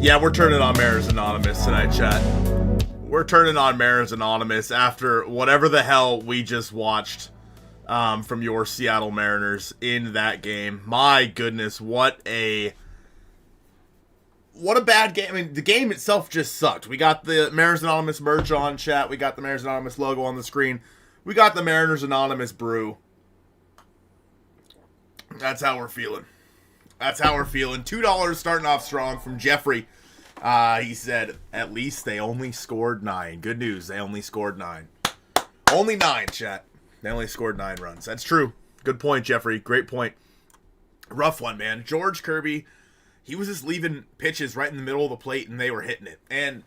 Yeah, we're turning on Mariners Anonymous tonight, chat. We're turning on Mariners Anonymous after whatever the hell we just watched from your Seattle Mariners in that game. My goodness, what a bad game. I mean, the game itself just sucked. We got the Mariners Anonymous merch on, chat. We got the Mariners Anonymous logo on the screen. We got the Mariners Anonymous brew. That's how we're feeling. That's how we're feeling. $2 starting off strong from Jeffrey. He said, at least they only scored 9. Good news, they only scored 9. Only 9, chat. They only scored 9 runs. That's true. Good point, Jeffrey. Great point. Rough one, man. George Kirby, he was just leaving pitches right in the middle of the plate, and they were hitting it. And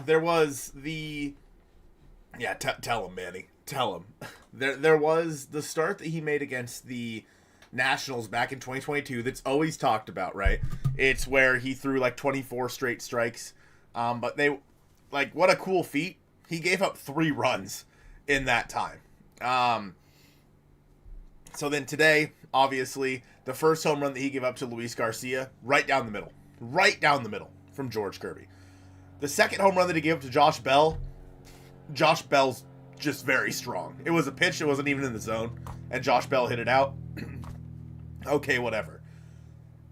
there was the... Yeah, tell him, Manny. Tell him. There was the start that he made against the Nationals back in 2022 that's always talked about, right? It's where he threw like 24 straight strikes. But they, like, what a cool feat. He gave up 3 runs in that time. So then today, obviously, the first home run that he gave up to Luis Garcia, right down the middle. Right down the middle from George Kirby. The second home run that he gave up to Josh Bell's just very strong. It was a pitch that wasn't even in the zone, and Josh Bell hit it out. Okay, whatever.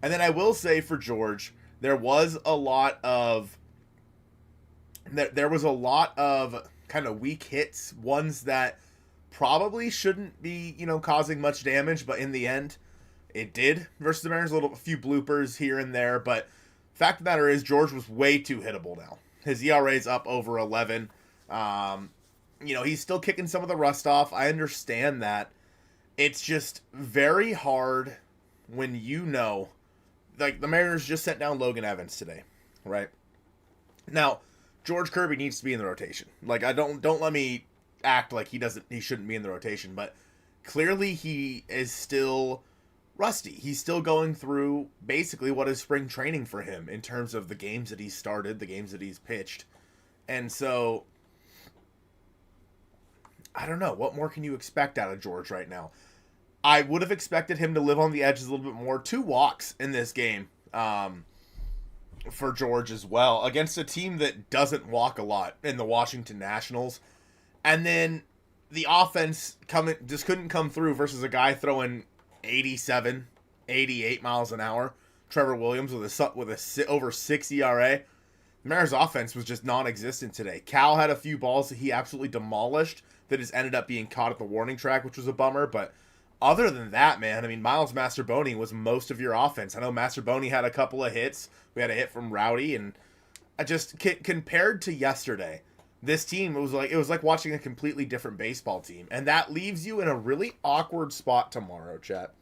And then I will say for George, there was a lot of kind of weak hits, ones that probably shouldn't be, causing much damage, but in the end, it did versus the Mariners. A few bloopers here and there, but fact of the matter is, George was way too hittable now. His ERA is up over 11. He's still kicking some of the rust off. I understand that. It's just very hard when like the Mariners just sent down Logan Evans today, right? Now, George Kirby needs to be in the rotation. Like, don't let me act like he shouldn't be in the rotation, but clearly he is still rusty. He's still going through basically what is spring training for him in terms of the games that he's started, the games that he's pitched. And so I don't know. What more can you expect out of George right now? I would have expected him to live on the edges a little bit more. 2 walks in this game for George as well, against a team that doesn't walk a lot in the Washington Nationals. And then the offense just couldn't come through versus a guy throwing 87, 88 miles an hour. Trevor Williams with a over 6 ERA. The Mariners' offense was just non-existent today. Cal had a few balls that he absolutely demolished that just ended up being caught at the warning track, which was a bummer. But other than that, man, I mean, Miles Masterboni was most of your offense. I know Masterboni had a couple of hits. We had a hit from Rowdy, and I just compared to yesterday, this team, it was like watching a completely different baseball team, and that leaves you in a really awkward spot tomorrow, chat.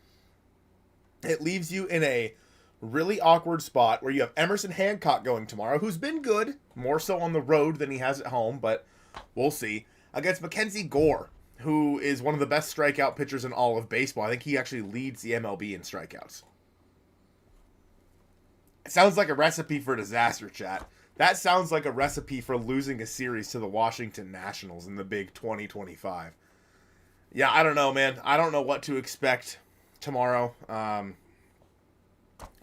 It leaves you in a really awkward spot where you have Emerson Hancock going tomorrow, who's been good, more so on the road than he has at home, but we'll see, against Mackenzie Gore, who is one of the best strikeout pitchers in all of baseball. I think he actually leads the MLB in strikeouts. It sounds like a recipe for disaster, chat. That sounds like a recipe for losing a series to the Washington Nationals in the big 2025. Yeah, I don't know, man. I don't know what to expect tomorrow.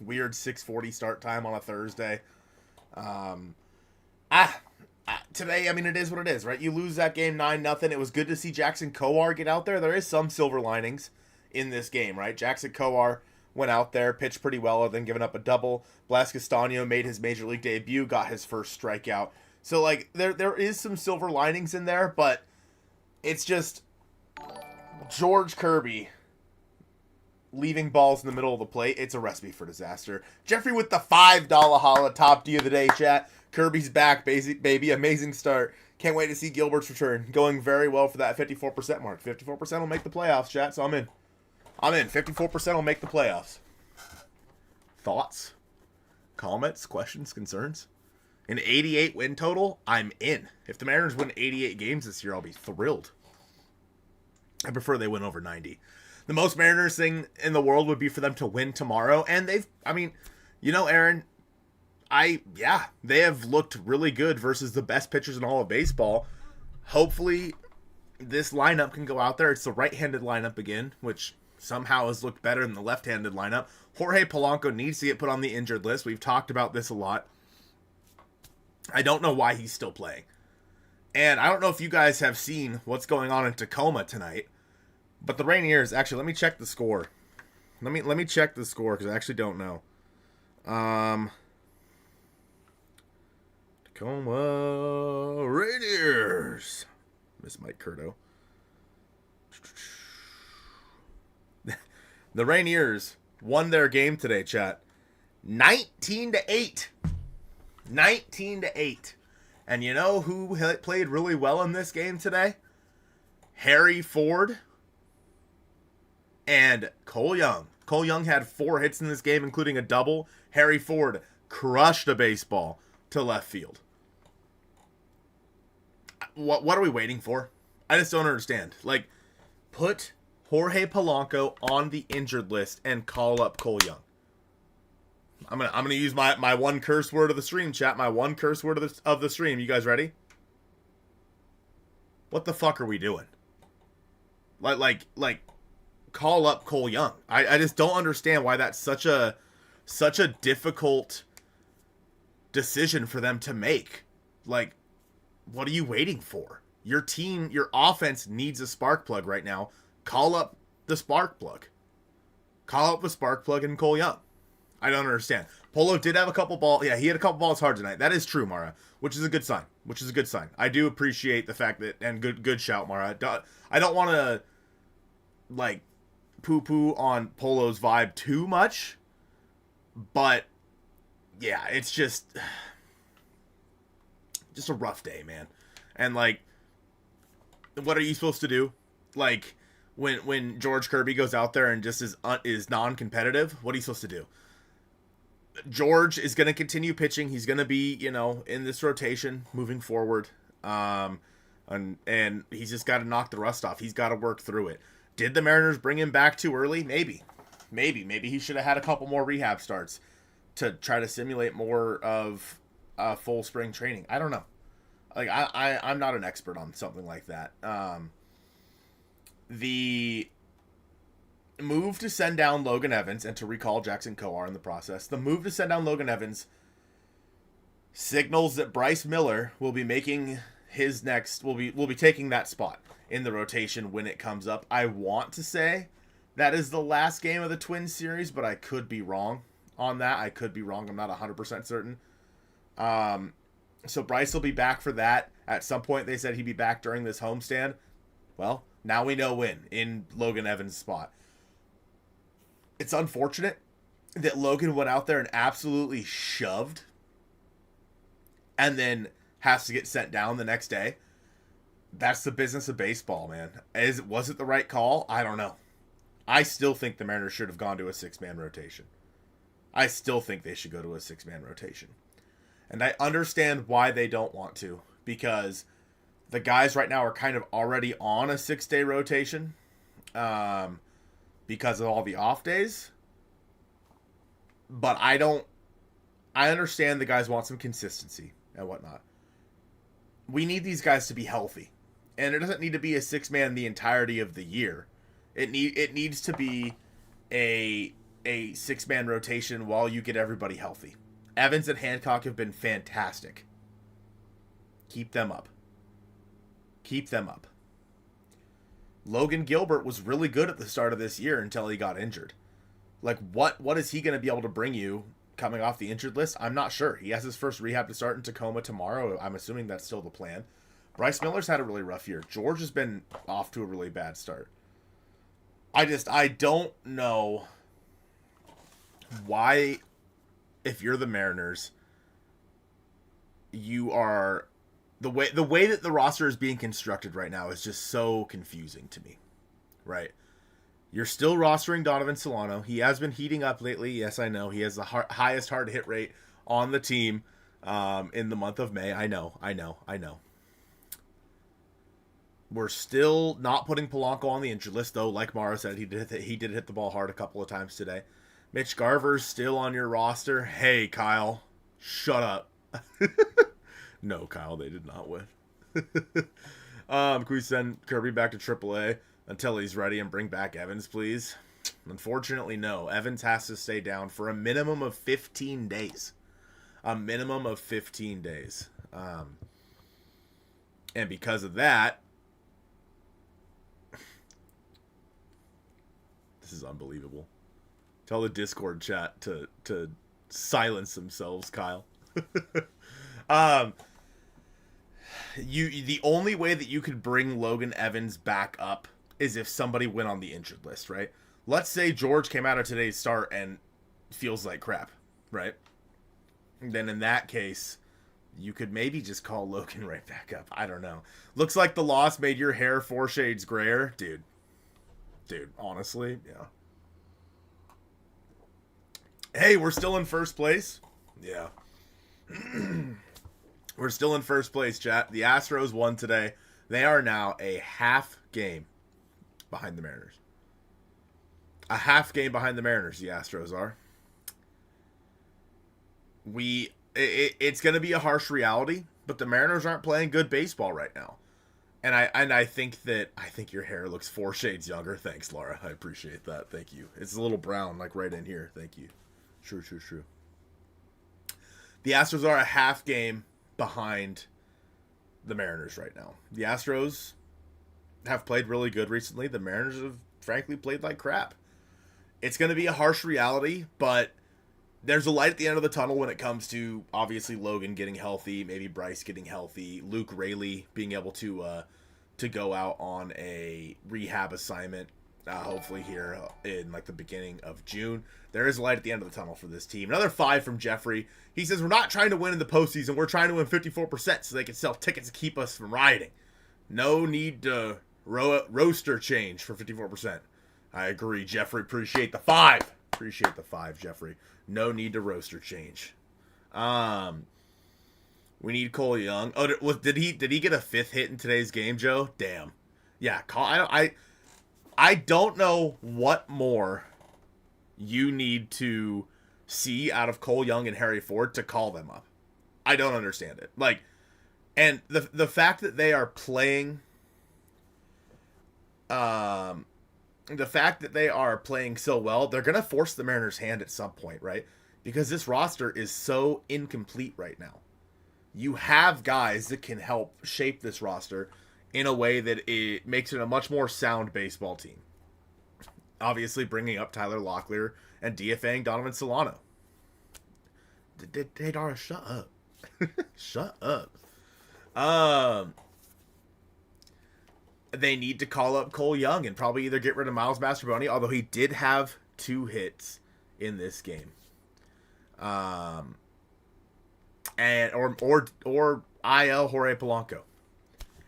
Weird 6:40 start time on a Thursday. Today, I mean, it is what it is, right? You lose that game 9-0. It was good to see Jackson Kowar get out there. There is some silver linings in this game, right? Jackson Kowar went out there, pitched pretty well, then giving up a double. Blas Castano made his major league debut, got his first strikeout. So, like, there is some silver linings in there, but it's just George Kirby leaving balls in the middle of the plate. It's a recipe for disaster. Jeffrey with the $5 holla, top D of the day, chat. Kirby's back, baby. Amazing start. Can't wait to see Gilbert's return. Going very well for that 54% mark. 54% will make the playoffs, chat, so I'm in. 54% will make the playoffs. Thoughts? Comments? Questions? Concerns? An 88 win total? I'm in. If the Mariners win 88 games this year, I'll be thrilled. I prefer they win over 90. The most Mariners thing in the world would be for them to win tomorrow. And Aaron, they have looked really good versus the best pitchers in all of baseball. Hopefully, this lineup can go out there. It's the right-handed lineup again, which somehow has looked better than the left-handed lineup. Jorge Polanco needs to get put on the injured list. We've talked about this a lot. I don't know why he's still playing. And I don't know if you guys have seen what's going on in Tacoma tonight, but the Rainiers, actually, let me check the score. Let me check the score because I actually don't know. Tacoma Rainiers. Miss Mike Curto. The Rainiers won their game today, chat. 19-8. 19-8. And you know who played really well in this game today? Harry Ford and Cole Young. Cole Young had 4 hits in this game, including a double. Harry Ford crushed a baseball to left field. What are we waiting for? I just don't understand. Like, put Jorge Polanco on the injured list and call up Cole Young. I'm gonna use my one curse word of the stream, chat. My one curse word of the stream. You guys ready? What the fuck are we doing? Like, call up Cole Young. I just don't understand why that's such a difficult decision for them to make. Like, what are you waiting for? Your team, your offense needs a spark plug right now. Call up the spark plug. Call up the spark plug and Cole Young. I don't understand. Polo did have a couple balls. Yeah, he had a couple balls hard tonight. That is true, Mara, which is a good sign. I do appreciate the fact that, and good shout, Mara. I don't want to, like, poo-poo on Polo's vibe too much, but, yeah, it's just a rough day, man. And, like, what are you supposed to do? Like, when George Kirby goes out there and just is non-competitive, what are you supposed to do? George is going to continue pitching. He's going to be, in this rotation moving forward. And he's just got to knock the rust off. He's got to work through it. Did the Mariners bring him back too early? Maybe he should have had a couple more rehab starts to try to simulate more of full spring training. I don't know. Like, I'm not an expert on something like that. The move to send down Logan Evans and to recall Jackson Kowar in the process. The move to send down Logan Evans signals that Bryce Miller will be making his next. Will be taking that spot in the rotation when it comes up. I want to say that is the last game of the Twins series, but I could be wrong on that. I'm not 100% certain. So Bryce will be back for that. At some point, they said he'd be back during this homestand. Well, now we know when, in Logan Evans' spot. It's unfortunate that Logan went out there and absolutely shoved and then has to get sent down the next day. That's the business of baseball, man. Was it the right call? I don't know. I still think the Mariners should have gone to a 6-man rotation. I still think they should go to a 6-man rotation. And I understand why they don't want to, because the guys right now are kind of already on a 6-day rotation because of all the off days. But I understand the guys want some consistency and whatnot. We need these guys to be healthy. And it doesn't need to be a 6-man the entirety of the year. It needs to be a 6-man rotation while you get everybody healthy. Evans and Hancock have been fantastic. Keep them up. Logan Gilbert was really good at the start of this year until he got injured. Like, what is he going to be able to bring you coming off the injured list? I'm not sure. He has his first rehab to start in Tacoma tomorrow. I'm assuming that's still the plan. Bryce Miller's had a really rough year. George has been off to a really bad start. I don't know why, if you're the Mariners, you are... The way that the roster is being constructed right now is just so confusing to me, right? You're still rostering Donovan Solano. He has been heating up lately. Yes, I know. He has the highest hard hit rate on the team in the month of May. I know. We're still not putting Polanco on the injured list, though. Like Mara said, he did hit the ball hard a couple of times today. Mitch Garver's still on your roster. Hey, Kyle, shut up. No, Kyle, they did not win. Can we send Kirby back to AAA until he's ready and bring back Evans, please? Unfortunately, no. Evans has to stay down for a minimum of 15 days. A minimum of 15 days. And because of that, this is unbelievable. Tell the Discord chat to silence themselves, Kyle. The only way that you could bring Logan Evans back up is if somebody went on the injured list, right? Let's say George came out of today's start and feels like crap, right? Then in that case, you could maybe just call Logan right back up. I don't know. Looks like the loss made your hair 4 shades grayer. Dude, honestly, yeah. Hey, we're still in first place. Yeah. We're still in first place, chat. The Astros won today. They are now a half game behind the Mariners. A half game behind the Mariners, the Astros are. It's going to be a harsh reality, but the Mariners aren't playing good baseball right now. And I think your hair looks 4 shades younger. Thanks, Laura. I appreciate that. Thank you. It's a little brown, like right in here. Thank you. True. The Astros are a half game behind the Mariners right now. The Astros have played really good recently. The Mariners have, frankly, played like crap. It's going to be a harsh reality, but there's a light at the end of the tunnel when it comes to, obviously, Logan getting healthy, maybe Bryce getting healthy, Luke Raley being able to go out on a rehab assignment, hopefully here in like the beginning of June. There is a light at the end of the tunnel for this team. Another 5 from Jeffrey. He says, we're not trying to win in the postseason. We're trying to win 54% so they can sell tickets to keep us from riding. No need to roaster change for 54%. I agree, Jeffrey. Appreciate the 5. Appreciate the 5, Jeffrey. No need to roaster change. We need Cole Young. Oh, did he get a 5th hit in today's game, Joe? Damn. Yeah, I don't know what more you need to see out of Cole Young and Harry Ford to call them up. I don't understand it. Like, and the fact that they are playing, the fact that they are playing so well, they're gonna force the Mariners' hand at some point, right? Because this roster is so incomplete right now. You have guys that can help shape this roster in a way that it makes it a much more sound baseball team. Obviously, bringing up Tyler Locklear and DFAing Donovan Solano. Dara, shut up. Shut up. They need to call up Cole Young and probably either get rid of Miles Mastrobuoni, although he did have 2 hits in this game. And or IL Jorge Polanco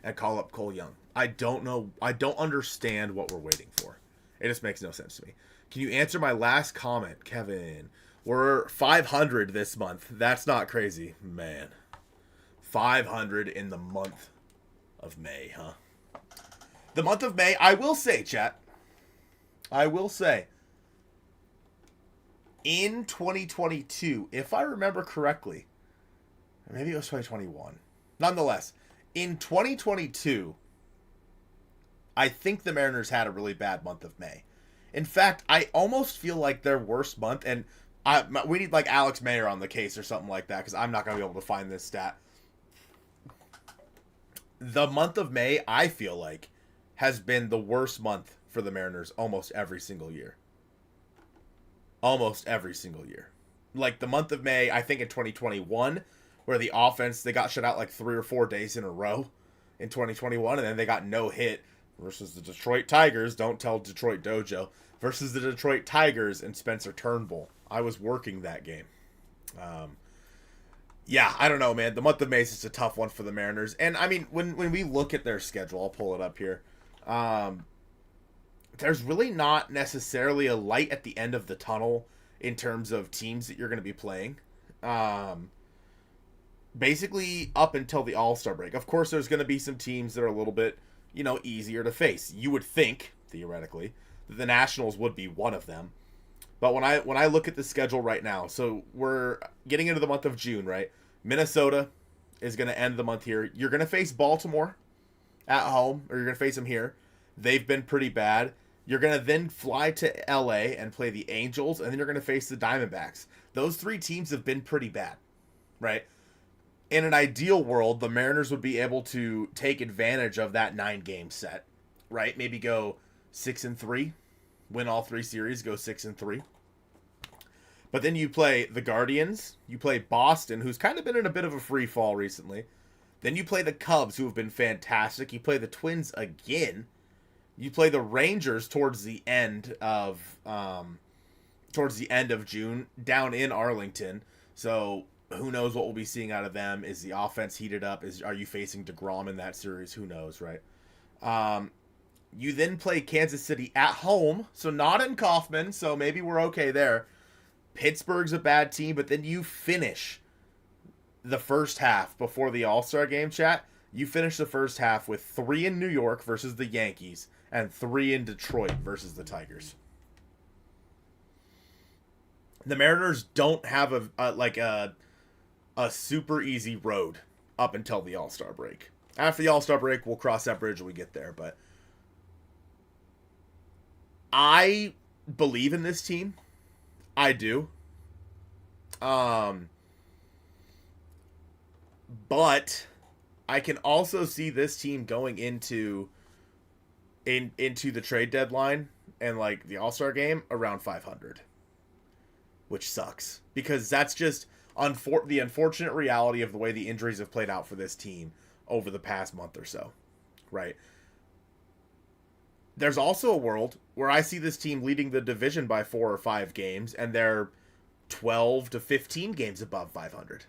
and call up Cole Young. I don't know. I don't understand what we're waiting for. It just makes no sense to me. Can you answer my last comment, Kevin? We're 500 this month. That's not crazy, man. 500 in the month of May, huh? The month of May, I will say, chat. I will say, in 2022, if I remember correctly, or maybe it was 2021. Nonetheless, in 2022, I think the Mariners had a really bad month of May. In fact, I almost feel like their worst month, and we need like Alex Mayer on the case or something like that, because I'm not going to be able to find this stat. The month of May, I feel like, has been the worst month for the Mariners almost every single year. Almost every single year. Like the month of May, I think in 2021, where the offense, they got shut out like 3 or 4 days in a row in 2021, and then they got no hit versus the Detroit Tigers. Don't tell Detroit Dojo. Versus the Detroit Tigers and Spencer Turnbull. I was working that game. Yeah, I don't know, man. The month of May is just a tough one for the Mariners. And, I mean, when we look at their schedule, I'll pull it up here. There's really not necessarily a light at the end of the tunnel in terms of teams that you're going to be playing. Basically, up until the All-Star break. Of course, there's going to be some teams that are a little bit, easier to face. You would think, theoretically, that the Nationals would be one of them. But when I look at the schedule right now, so we're getting into the month of June, right? Minnesota is going to end the month here. You're going to face Baltimore at home, or you're going to face them here. They've been pretty bad. You're going to then fly to LA and play the Angels, and then you're going to face the Diamondbacks. Those 3 teams have been pretty bad, right? In an ideal world, the Mariners would be able to take advantage of that 9-game set, right? Maybe go 6-3, win all 3 series, go 6-3. But then you play the Guardians, you play Boston, who's kind of been in a bit of a free fall recently. Then you play the Cubs, who have been fantastic. You play the Twins again. You play the Rangers towards the end of June down in Arlington. So who knows what we'll be seeing out of them? Is the offense heated up? Are you facing DeGrom in that series? Who knows, right? You then play Kansas City at home, so not in Kauffman, so maybe we're okay there. Pittsburgh's a bad team, but then you finish the first half before the All-Star game, chat. You finish the first half with 3 in New York versus the Yankees and 3 in Detroit versus the Tigers. The Mariners don't have a super easy road up until the All-Star break. After the All-Star break, we'll cross that bridge when we get there, but I believe in this team. I do. But I can also see this team going into the trade deadline and like the All-Star game around 500, which sucks because that's just the unfortunate reality of the way the injuries have played out for this team over the past month or so, right? There's also a world where I see this team leading the division by 4 or 5 games, and they're 12 to 15 games above 500.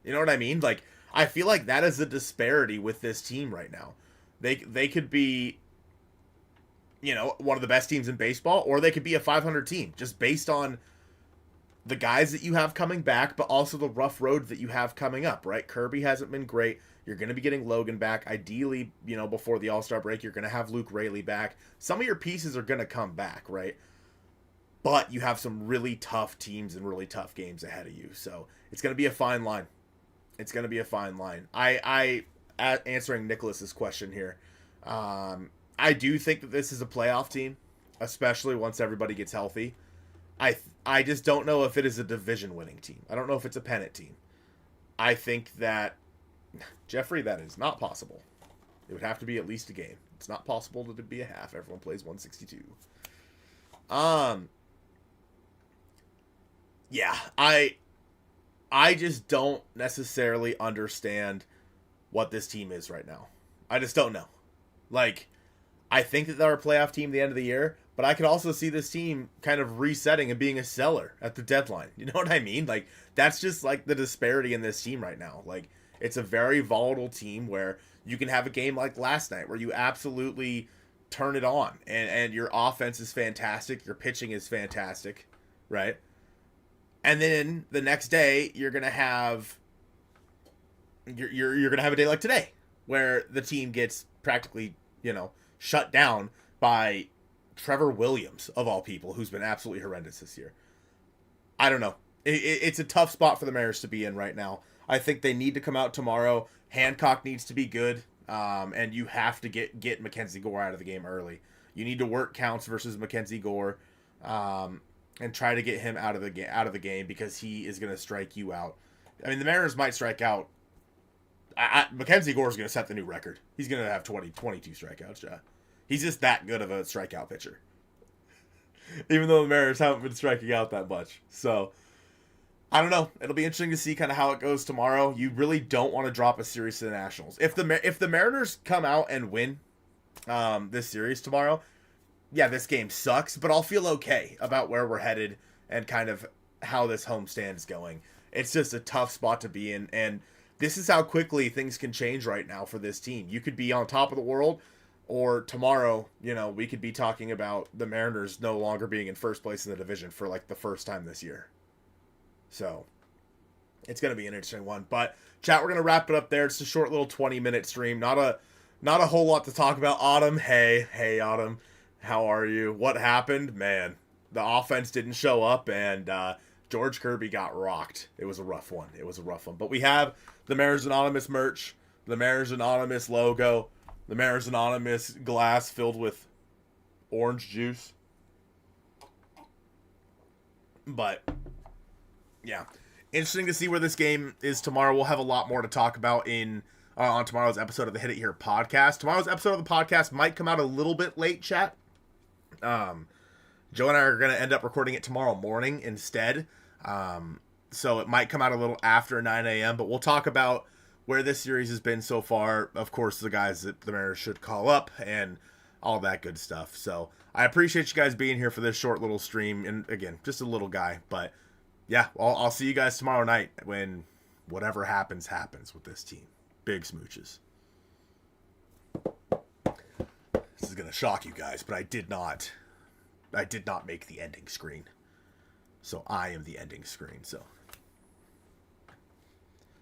You know what I mean? Like, I feel like that is the disparity with this team right now. They could be, one of the best teams in baseball, or they could be a 500 team, just based on the guys that you have coming back, but also the rough road that you have coming up, right? Kirby hasn't been great. You're going to be getting Logan back. Ideally, before the All-Star break, you're going to have Luke Raley back. Some of your pieces are going to come back, right? But you have some really tough teams and really tough games ahead of you. So it's going to be a fine line. It's going to be a fine line. Answering Nicholas's question here, I do think that this is a playoff team, especially once everybody gets healthy. I just don't know if it is a division-winning team. I don't know if it's a pennant team. I think that Jeffrey, that is not possible. It would have to be at least a game. It's not possible to be a half. Everyone plays 162. Yeah, I just don't necessarily understand what this team is right now. I just don't know. Like, I think that they're a playoff team at the end of the year, but I could also see this team kind of resetting and being a seller at the deadline. You know what I mean? Like, that's just like the disparity in this team right now. Like, it's a very volatile team where you can have a game like last night where you absolutely turn it on and your offense is fantastic, your pitching is fantastic, right? And then the next day you're gonna have you're gonna have a day like today where the team gets practically shut down by Trevor Williams of all people, who's been absolutely horrendous this year. I don't know. It's a tough spot for the Mariners to be in right now. I think they need to come out tomorrow. Hancock needs to be good, and you have to get Mackenzie Gore out of the game early. You need to work Counts versus Mackenzie Gore, and try to get him out of the game because he is going to strike you out. I mean, the Mariners might strike out. Mackenzie Gore is going to set the new record. He's going to have 22 strikeouts. Yeah. He's just that good of a strikeout pitcher. Even though the Mariners haven't been striking out that much. So, I don't know. It'll be interesting to see kind of how it goes tomorrow. You really don't want to drop a series to the Nationals. If the Mariners come out and win this series tomorrow, yeah, this game sucks, but I'll feel okay about where we're headed and kind of how this homestand is going. It's just a tough spot to be in, and this is how quickly things can change right now for this team. You could be on top of the world, or tomorrow, we could be talking about the Mariners no longer being in first place in the division for like the first time this year. So, it's going to be an interesting one. But, chat, we're going to wrap it up there. It's a short little 20-minute stream. Not a whole lot to talk about. Autumn, hey, Autumn. How are you? What happened? Man, the offense didn't show up, and George Kirby got rocked. It was a rough one. But we have the Mariners Anonymous merch, the Mariners Anonymous logo, the Mariners Anonymous glass filled with orange juice. But, yeah. Interesting to see where this game is tomorrow. We'll have a lot more to talk about on tomorrow's episode of the Hit It Here podcast. Tomorrow's episode of the podcast might come out a little bit late, chat. Joe and I are going to end up recording it tomorrow morning instead. So it might come out a little after 9 a.m., but we'll talk about where this series has been so far. Of course, the guys that the Mariners should call up and all that good stuff. So I appreciate you guys being here for this short little stream. And again, just a little guy, but yeah, I'll see you guys tomorrow night when whatever happens with this team. Big smooches. This is going to shock you guys, but I did not make the ending screen. So I am the ending screen. So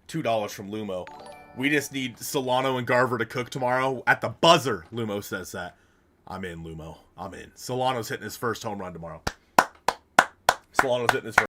$2 from Lumo. We just need Solano and Garver to cook tomorrow at the buzzer. Lumo says that. I'm in, Lumo. I'm in. Solano's hitting his first home run tomorrow. Solano's hitting his first.